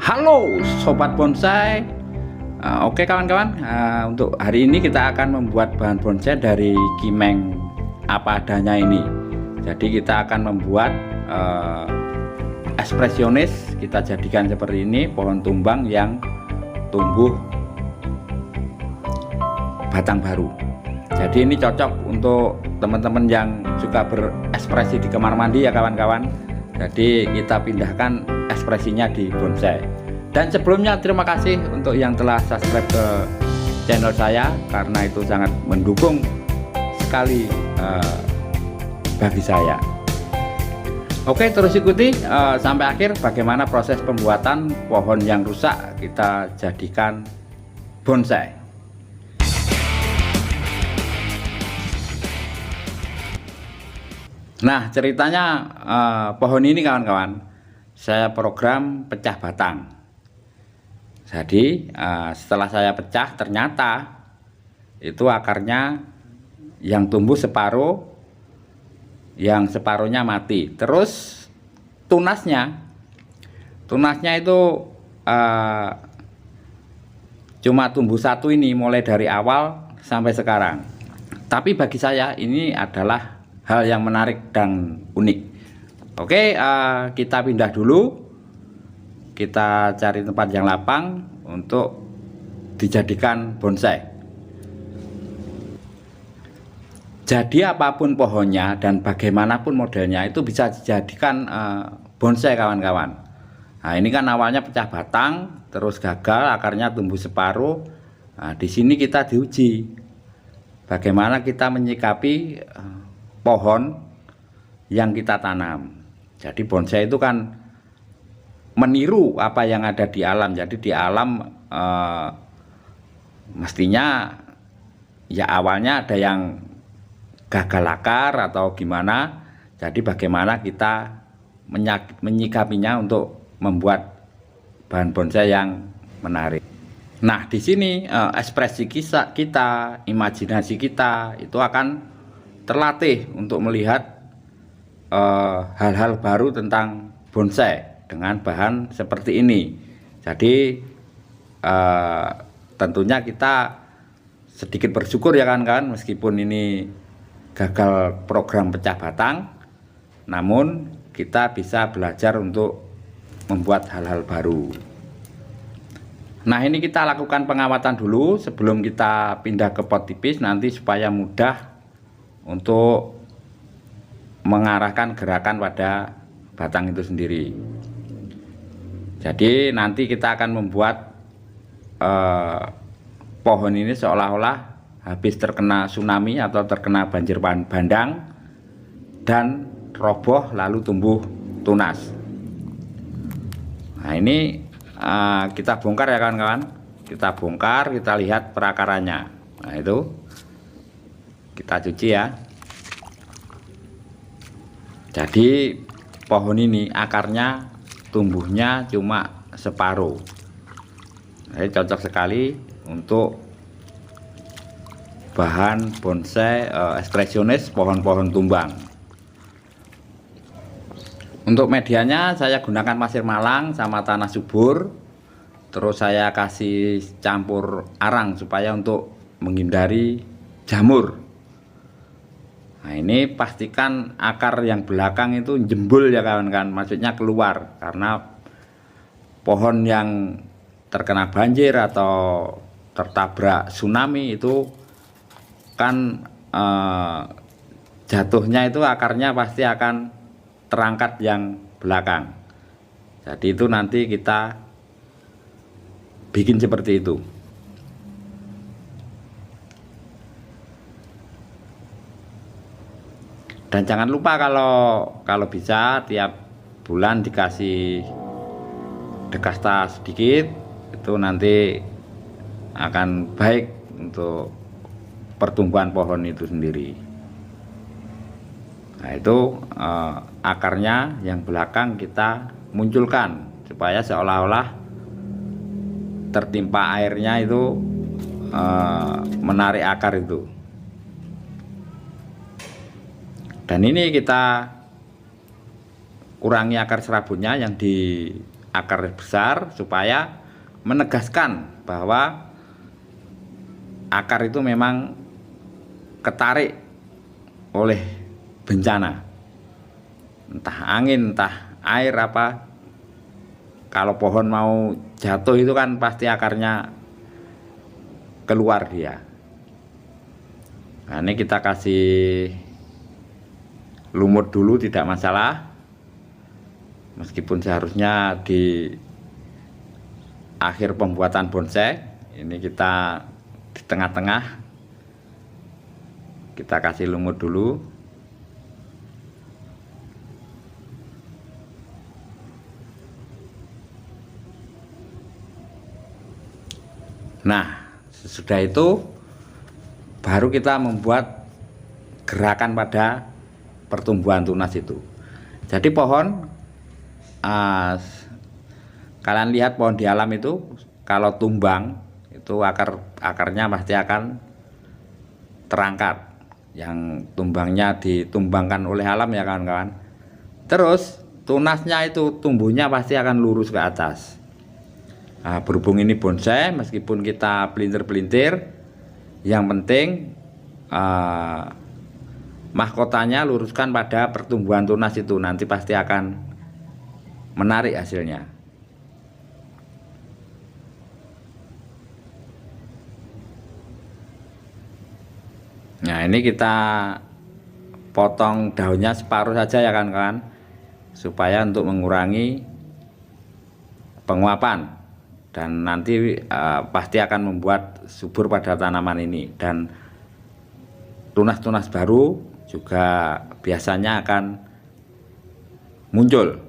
Halo sobat bonsai. Oke kawan-kawan, untuk hari ini kita akan membuat bahan bonsai dari kimeng apa adanya ini. Jadi kita akan membuat ekspresionis. Kita jadikan seperti ini, pohon tumbang yang tumbuh batang baru. Jadi ini cocok untuk teman-teman yang suka berekspresi di kamar mandi ya kawan-kawan. Jadi kita pindahkan ekspresinya di bonsai. Dan sebelumnya terima kasih untuk yang telah subscribe ke channel saya, karena itu sangat mendukung sekali bagi saya. Oke, terus ikuti sampai akhir bagaimana proses pembuatan pohon yang rusak kita jadikan bonsai. Nah, ceritanya pohon ini kawan-kawan, saya program pecah batang. Jadi setelah saya pecah, ternyata itu akarnya yang tumbuh separuh, yang separuhnya mati. Terus tunasnya itu cuma tumbuh satu ini, mulai dari awal sampai sekarang. Tapi bagi saya ini adalah hal yang menarik dan unik. Oke, kita pindah dulu. Kita cari tempat yang lapang untuk dijadikan bonsai. Jadi apapun pohonnya dan bagaimanapun modelnya itu bisa dijadikan bonsai kawan-kawan. Nah, ini kan awalnya pecah batang, terus gagal, akarnya tumbuh separuh. Nah, di sini kita diuji bagaimana kita menyikapi pohon yang kita tanam. Jadi bonsai itu kan meniru apa yang ada di alam. Jadi di alam mestinya ya awalnya ada yang gagal akar atau gimana. Jadi bagaimana kita menyikapinya untuk membuat bahan bonsai yang menarik. Nah, di sini ekspresi kita, imajinasi kita itu akan terlatih untuk melihat hal-hal baru tentang bonsai dengan bahan seperti ini. Jadi tentunya kita sedikit bersyukur ya kan, meskipun ini gagal program pecah batang, namun kita bisa belajar untuk membuat hal-hal baru. Nah, ini kita lakukan pengawatan dulu sebelum kita pindah ke pot tipis, nanti supaya mudah untuk mengarahkan gerakan pada batang itu sendiri. Jadi nanti kita akan membuat pohon ini seolah-olah habis terkena tsunami atau terkena banjir bandang dan roboh lalu tumbuh tunas. Nah, ini kita bongkar ya kawan-kawan. Kita bongkar, kita lihat perakarannya. Nah, itu kita cuci ya. Jadi pohon ini akarnya tumbuhnya cuma separuh. Jadi cocok sekali untuk bahan bonsai ekspresionis pohon-pohon tumbang. Untuk medianya saya gunakan pasir malang sama tanah subur. Terus saya kasih campur arang supaya untuk menghindari jamur. Nah, ini pastikan akar yang belakang itu jembul ya kawan-kawan, maksudnya keluar, karena pohon yang terkena banjir atau tertabrak tsunami itu kan jatuhnya itu akarnya pasti akan terangkat yang belakang. Jadi itu nanti kita bikin seperti itu. Dan jangan lupa kalau bisa tiap bulan dikasih dekasta sedikit, itu nanti akan baik untuk pertumbuhan pohon itu sendiri. Nah, itu akarnya yang belakang kita munculkan supaya seolah-olah tertimpa airnya itu menarik akar itu. Dan ini kita kurangi akar serabutnya yang di akar besar supaya menegaskan bahwa akar itu memang ketarik oleh bencana, entah angin, entah air apa. Kalau pohon mau jatuh itu kan pasti akarnya keluar dia. Nah, ini kita kasih lumut dulu, tidak masalah, meskipun seharusnya di akhir pembuatan bonsai. Ini kita di tengah-tengah kita kasih lumut dulu. Nah, sesudah itu baru kita membuat gerakan pada pertumbuhan tunas itu. Jadi pohon, kalian lihat pohon di alam itu kalau tumbang itu akarnya pasti akan terangkat. Yang tumbangnya ditumbangkan oleh alam ya kawan-kawan. Terus tunasnya itu tumbuhnya pasti akan lurus ke atas. Nah, berhubung ini bonsai, meskipun kita pelintir-pelintir, yang penting mahkotanya luruskan pada pertumbuhan tunas itu, nanti pasti akan menarik hasilnya. Nah, ini kita potong daunnya separuh saja ya kawan-kawan, supaya untuk mengurangi penguapan. Dan nanti pasti akan membuat subur pada tanaman ini, dan tunas-tunas baru juga biasanya akan muncul.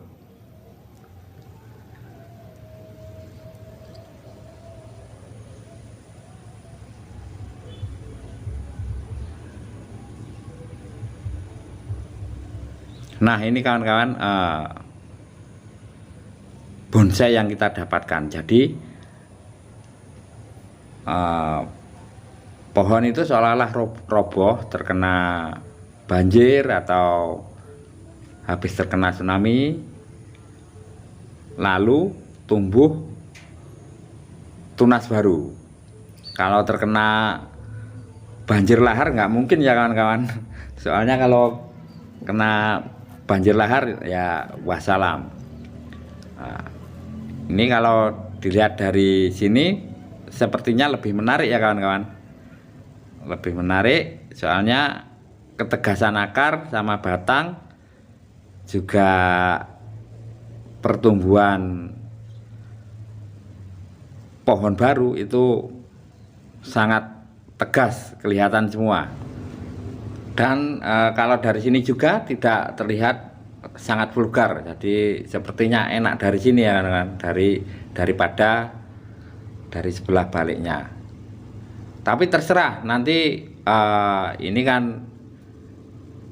Nah, ini kawan-kawan bonsai yang kita dapatkan. Jadi pohon itu seolah-olah roboh terkena banjir atau habis terkena tsunami, lalu tumbuh tunas baru. Kalau terkena banjir lahar nggak mungkin ya kawan-kawan, soalnya kalau kena banjir lahar ya wassalam. Nah, ini kalau dilihat dari sini sepertinya lebih menarik ya kawan-kawan, lebih menarik soalnya ketegasan akar sama batang, juga pertumbuhan pohon baru itu sangat tegas kelihatan semua. Dan kalau dari sini juga tidak terlihat sangat vulgar, jadi sepertinya enak dari sini ya kan, daripada dari sebelah baliknya. Tapi terserah nanti, ini kan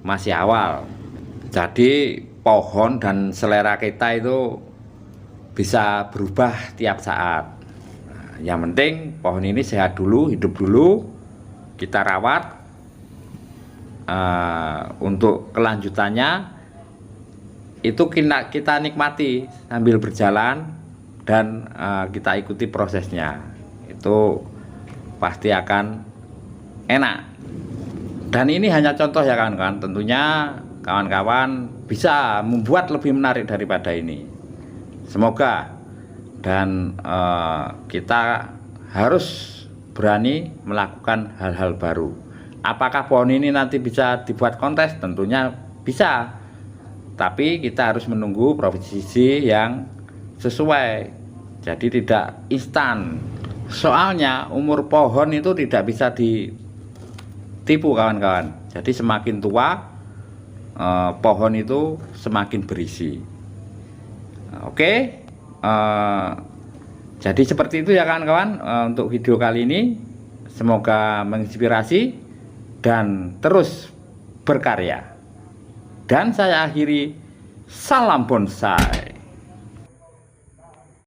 masih awal, jadi pohon dan selera kita itu bisa berubah tiap saat. Nah, yang penting pohon ini sehat dulu, hidup dulu, kita rawat. Untuk kelanjutannya itu kita nikmati sambil berjalan dan kita ikuti prosesnya, itu pasti akan enak. Dan ini hanya contoh ya kawan-kawan, tentunya kawan-kawan bisa membuat lebih menarik daripada ini, semoga. Dan kita harus berani melakukan hal-hal baru. Apakah pohon ini nanti bisa dibuat kontes? Tentunya bisa, tapi kita harus menunggu posisi yang sesuai, jadi tidak instan. Soalnya umur pohon itu tidak bisa ditipu kawan-kawan, jadi semakin tua pohon itu semakin berisi. Oke, jadi seperti itu ya kawan-kawan untuk video kali ini, semoga menginspirasi dan terus berkarya. Dan saya akhiri, salam bonsai.